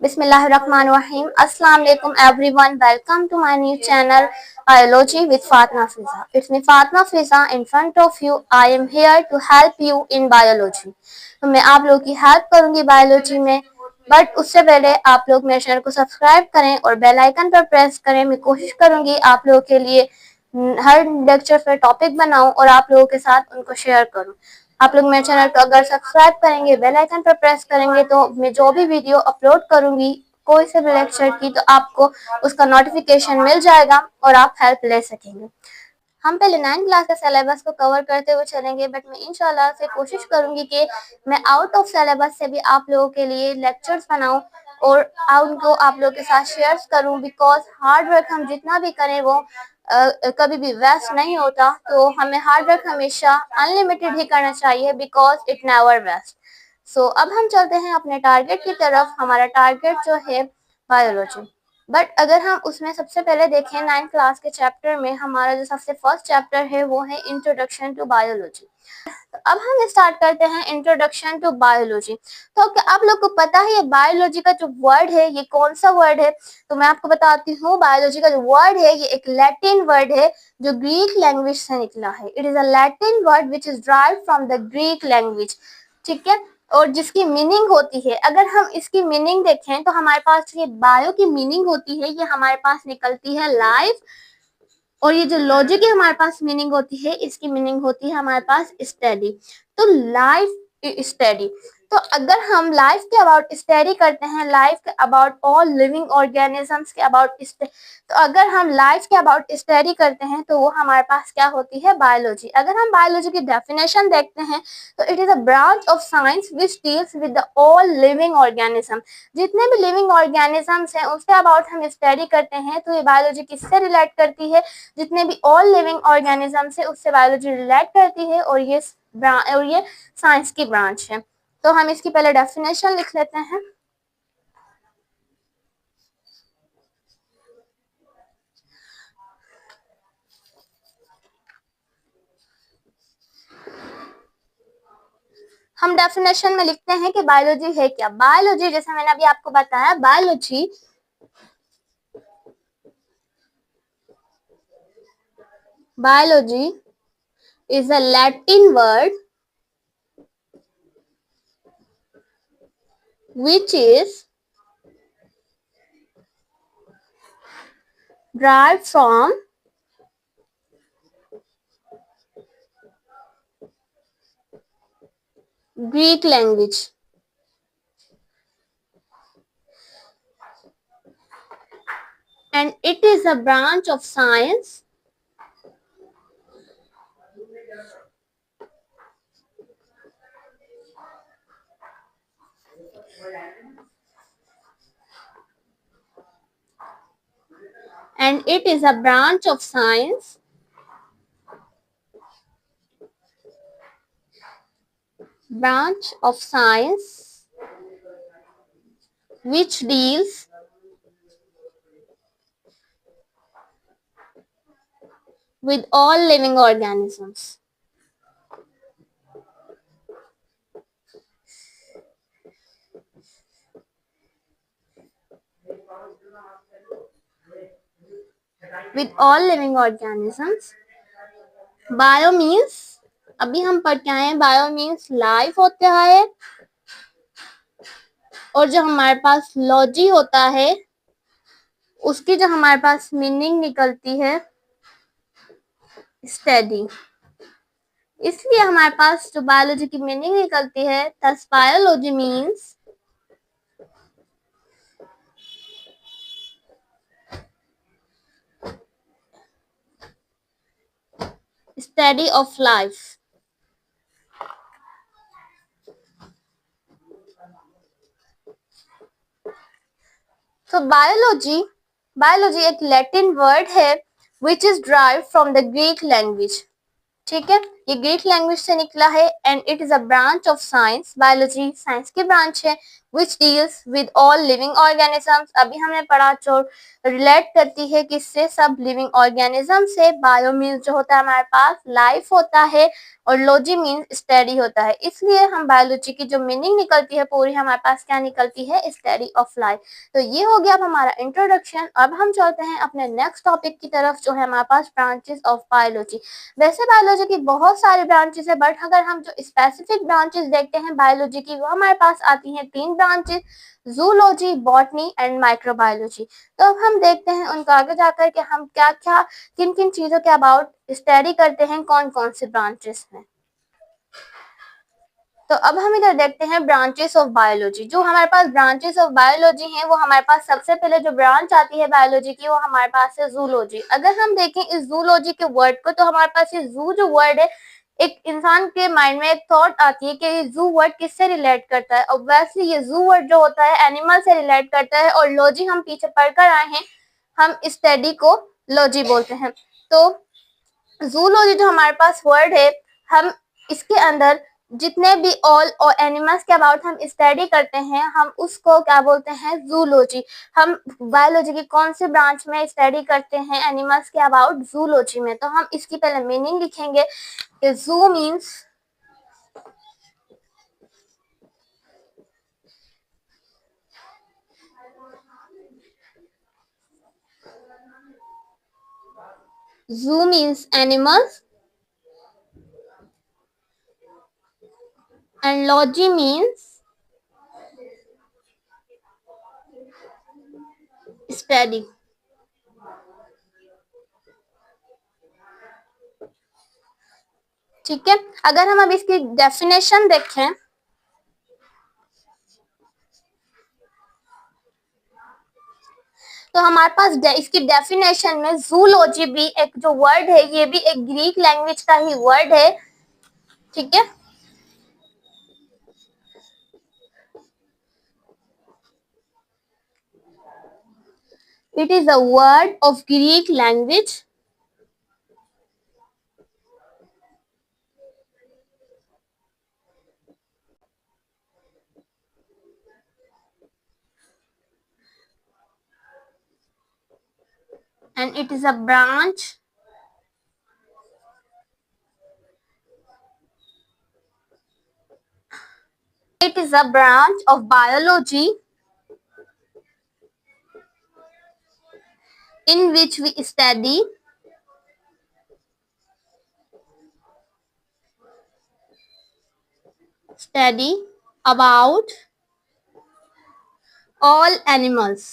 Bismillahirrahmanirrahim. Assalamu alaikum everyone. Welcome to my new channel Biology with Fatma Fiza. It's me Fatma Fiza in front of you. I am here to help you in biology. तो मैं आप लोगों की help करूंगी biology में, but उससे पहले आप लोग मेरे चैनल को सब्सक्राइब करें और बेल आइकन पर प्रेस करें। मैं कोशिश करूंगी आप लोगों के लिए हर लेक्चर पर टॉपिक बनाऊं और आप लोगों के साथ उनको शेयर करूं। आप लोग मेरे चैनल को अगर सब्सक्राइब करेंगे, बेल आइकन पर प्रेस करेंगे तो मैं जो भी वीडियो अपलोड करूंगी कोई से भी लेक्चर की, तो आपको उसका नोटिफिकेशन मिल जाएगा और आप हेल्प ले सकेंगे। हम पहले 9th क्लास के सिलेबस को कवर करते हुए चलेंगे, बट मैं इंशाल्लाह से कोशिश करूंगी कि मैं आउट ऑफ सिलेबस से भी आप लोगों के लिए लेक्चर्स बनाऊं और उनको आप लोगों के साथ शेयर करूं, बिकॉज हार्ड वर्क हम जितना भी करें वो कभी भी वेस्ट नहीं होता। तो हमें हार्ड वर्क हमेशा अनलिमिटेड ही करना चाहिए, बिकॉज इट नेवर वेस्ट। सो अब हम चलते हैं अपने टारगेट की तरफ। हमारा टारगेट जो है बायोलॉजी, बट अगर हम उसमें सबसे पहले देखें 9th क्लास के चैप्टर में हमारा जो सबसे फर्स्ट चैप्टर है वो है इंट्रोडक्शन टू बायोलॉजी। तो अब हम स्टार्ट करते हैं इंट्रोडक्शन टू बायोलॉजी। तो क्या आप लोग को पता है ये बायोलॉजी का जो वर्ड है ये कौन सा वर्ड है? तो मैं आपको बताती हूँ। बायोलॉजी का जो वर्ड है ये एक लैटिन वर्ड है जो ग्रीक लैंग्वेज से निकला है। It is a Latin word which is derived from the Greek language, ठीक है, और जिसकी मीनिंग होती है, अगर हम इसकी मीनिंग देखें तो हमारे पास ये बायो की मीनिंग होती है, ये हमारे पास निकलती है लाइफ, और ये जो लॉजिक की हमारे पास मीनिंग होती है इसकी मीनिंग होती है हमारे पास स्टडी। तो लाइफ स्टडी, तो अगर हम लाइफ के अबाउट स्टडी करते हैं, लाइफ के अबाउट ऑल लिविंग ऑर्गेनिजम्स के अबाउट, तो अगर हम लाइफ के अबाउट स्टडी करते हैं तो वो हमारे पास क्या होती है? बायोलॉजी। अगर हम बायोलॉजी की डेफिनेशन देखते हैं तो it is a branch of science which deals with the all living organism. जितने भी लिविंग ऑर्गेनिजम्स हैं उसके अबाउट हम स्टडी करते हैं, तो ये बायोलॉजी किससे रिलेट करती है? जितने भी ऑल लिविंग ऑर्गेनिजम्स है उससे बायोलॉजी रिलेट करती है, और ये साइंस की ब्रांच है। तो हम इसकी पहले डेफिनेशन लिख लेते हैं। हम डेफिनेशन में लिखते हैं कि बायोलॉजी है क्या। बायोलॉजी, जैसे मैंने अभी आपको बताया, biology is a Latin word which is derived from Greek language. And it is a branch of science which deals with all living organisms. With all living organisms. Bio means, अभी हम पढ़ के आए हैं, बायो मीन्स लाइफ होता है, और जो हमारे पास लॉजी होता है उसकी जो हमारे पास मीनिंग निकलती है स्टडी। इसलिए हमारे पास जो बायोलॉजी की मीनिंग निकलती है, thus biology means study of life. तो बायोलॉजी एक लैटिन वर्ड है which is drive from the Greek language, ठीक है। ये ग्रीक लैंग्वेज से निकला है and it is a branch of science. Biology science की ब्रांच है which deals with all living organisms. अभी हमने पढ़ा जो रिलेट करती है किससे, सब लिविंग ऑर्गेनिज्म से। बायो मीन्स जो होता है हमारे पास लाइफ होता है और लॉजी मीन्स स्टडी होता है, इसलिए हम बायोलॉजी की जो मीनिंग निकलती है पूरी हमारे पास क्या निकलती है, स्टडी ऑफ लाइफ। तो ये हो गया अब हमारा इंट्रोडक्शन। अब हम चलते हैं अपने नेक्स्ट टॉपिक की तरफ जो है हमारे पास ब्रांचेस ऑफ बायोलॉजी। वैसे बायोलॉजी की बहुत सारी ब्रांचेस है बट अगर हम जो स्पेसिफिक ब्रांचेस देखते हैं बायोलॉजी की वो हमारे पास आती हैं 3 branches, zoology, botany and microbiology. तो अब हम देखते हैं उनको आगे जाकर के हम क्या क्या किन किन चीजों के अबाउट स्टडी करते हैं, कौन कौन से ब्रांचेस हैं। तो अब हम इधर देखते हैं ब्रांचेस ऑफ बायोलॉजी। जो हमारे पास ब्रांचेस ऑफ बायोलॉजी हैं वो हमारे पास सबसे पहले जो ब्रांच आती है बायोलॉजी की वो हमारे पास है जूलॉजी। अगर हम देखें इस जूलॉजी के वर्ड को तो हमारे पास ये जू जो वर्ड है एक इंसान के माइंड में एक थॉट आती है कि ये जू वर्ड किससे रिलेट करता है। ऑब्वियसली ये जू वर्ड जो होता है एनिमल से रिलेट करता है और लॉजी हम पीछे पढ़कर आए हैं, हम स्टडी को लॉजी बोलते हैं। तो जूलॉजी जो हमारे पास वर्ड है हम इसके अंदर जितने भी ऑल और एनिमल्स के अबाउट हम स्टडी करते हैं हम उसको क्या बोलते हैं, जूलॉजी। हम बायोलॉजी की कौन सी ब्रांच में स्टडी करते हैं एनिमल्स के अबाउट, जूलॉजी में। तो हम इसकी पहले मीनिंग लिखेंगे कि जू means animals and logy means study। ठीक है, अगर हम अब इसकी डेफिनेशन देखें तो हमारे पास इसकी डेफिनेशन में जूलॉजी भी एक जो वर्ड है ये भी एक ग्रीक लैंग्वेज का ही वर्ड है। ठीक है, it is a word of Greek language and it is a branch of biology in which we study about all animals।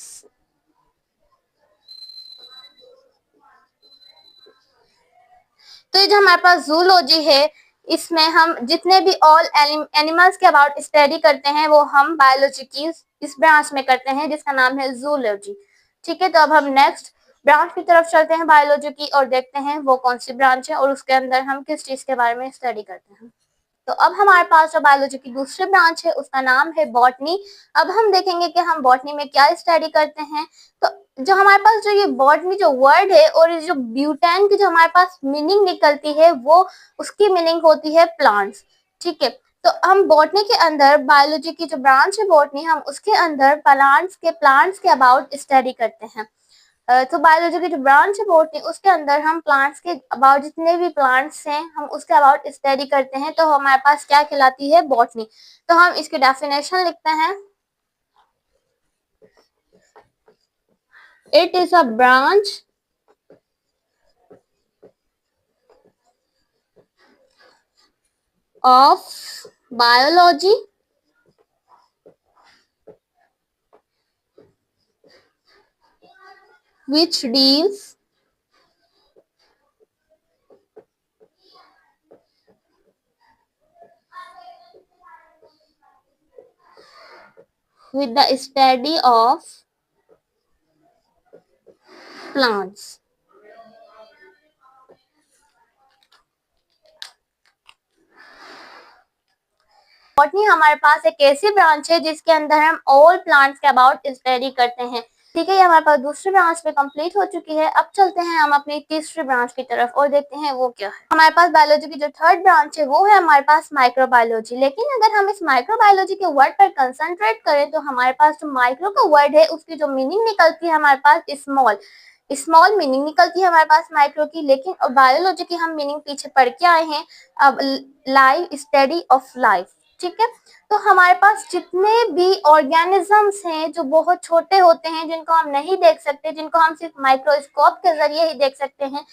तो ये जो हमारे पास जूलॉजी है इसमें हम जितने भी ऑल एनिमल्स के अबाउट स्टडी करते हैं वो हम बायोलॉजी की इस ब्रांच में करते हैं जिसका नाम है जूलॉजी। ठीक है, तो अब हम नेक्स्ट ब्रांच की तरफ चलते हैं बायोलॉजी की और देखते हैं वो कौन सी ब्रांच है और उसके अंदर हम किस चीज के बारे में स्टडी करते हैं। तो अब हमारे पास जो बायोलॉजी की दूसरी ब्रांच है उसका नाम है बॉटनी। अब हम देखेंगे कि हम बॉटनी में क्या स्टडी करते हैं। तो जो हमारे पास जो ये बॉटनी जो वर्ड है और ये जो ब्यूटेन की जो हमारे पास मीनिंग निकलती है वो उसकी मीनिंग होती है प्लांट्स। ठीक है, तो हम बॉटनी के अंदर बायोलॉजी की जो ब्रांच है बॉटनी हम उसके अंदर प्लांट्स के अबाउट स्टडी करते हैं। तो बायोलॉजी की जो ब्रांच है बॉटनी उसके अंदर हम प्लांट्स के अबाउट जितने भी प्लांट्स हैं हम उसके अबाउट स्टडी करते हैं तो हमारे पास क्या कहलाती है, बॉटनी। तो हम इसकी डेफिनेशन लिखते हैं, it is a branch of biology which deals with the study of plants। Botany हमारे पास एक ऐसी ब्रांच है जिसके अंदर हम ऑल प्लांट्स के अबाउट स्टडी करते हैं। ठीक है, ये हमारे पास दूसरी ब्रांच पे कंप्लीट हो चुकी है। अब चलते हैं हम अपनी तीसरी ब्रांच की तरफ और देखते हैं वो क्या है। हमारे पास बायोलॉजी की जो थर्ड ब्रांच है वो है हमारे पास माइक्रोबायोलॉजी। लेकिन अगर हम इस माइक्रोबायोलॉजी के वर्ड पर कंसंट्रेट करें तो हमारे पास जो माइक्रो का वर्ड है उसकी जो मीनिंग निकलती है हमारे पास स्मॉल, स्मॉल मीनिंग निकलती है हमारे पास माइक्रो की। लेकिन बायोलॉजी की हम मीनिंग पीछे पढ़ के आए हैं, अब लाइफ, स्टडी ऑफ लाइफ। ठीक है, तो हमारे पास जितने भी ऑर्गेनिजम्स हैं जो बहुत छोटे होते हैं, जिनको हम नहीं देख सकते, जिनको हम सिर्फ माइक्रोस्कोप के जरिए ही देख सकते हैं,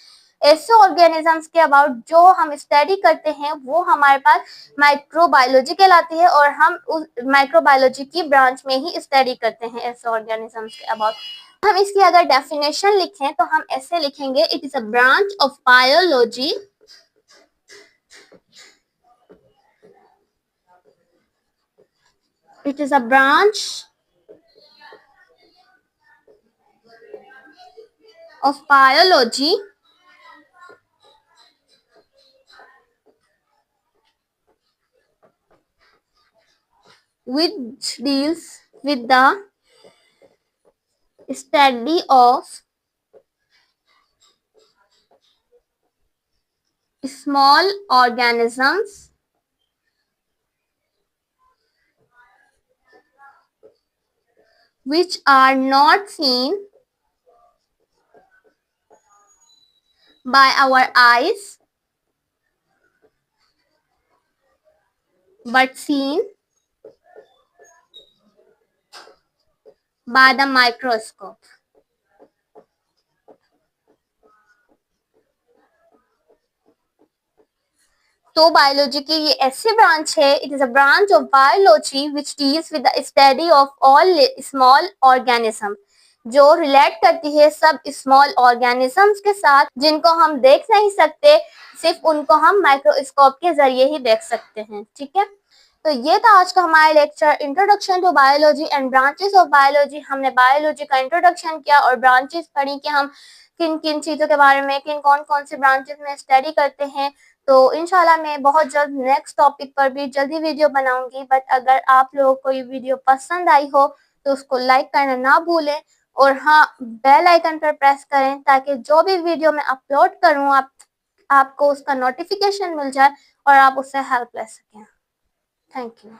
ऐसे ऑर्गेनिजम्स के अबाउट जो हम स्टडी करते हैं वो हमारे पास माइक्रोबायोलॉजी कहलाती है, और हम उस माइक्रोबायोलॉजी की ब्रांच में ही स्टडी करते हैं ऐसे ऑर्गेनिजम्स के अबाउट। हम इसकी अगर डेफिनेशन लिखें तो हम ऐसे लिखेंगे, it is a branch of biology it is a branch of biology which deals with the study of small organisms which are not seen by our eyes but seen by the microscope। तो biology की ये ऐसी branch है, it is a branch of biology which deals with the study of all small organism, जो relate करती है सब small organisms के साथ जिनको हम देख नहीं सकते, सिर्फ उनको हम माइक्रोस्कोप के जरिए ही देख सकते हैं। ठीक है, तो ये था आज का हमारा lecture, introduction to biology and branches of biology. हमने बायोलॉजी का इंट्रोडक्शन किया और ब्रांचेस पढ़ी कि हम किन किन चीजों के बारे में, किन कौन कौन से ब्रांचेस में स्टडी करते हैं। तो इंशाल्लाह मैं बहुत जल्द नेक्स्ट टॉपिक पर भी जल्दी वीडियो बनाऊंगी। बट अगर आप लोगों को ये वीडियो पसंद आई हो तो उसको लाइक करना ना भूलें, और हाँ, बेल आइकन पर प्रेस करें ताकि जो भी वीडियो मैं अपलोड करूँ आपको उसका नोटिफिकेशन मिल जाए और आप उससे हेल्प ले सकें। Thank you.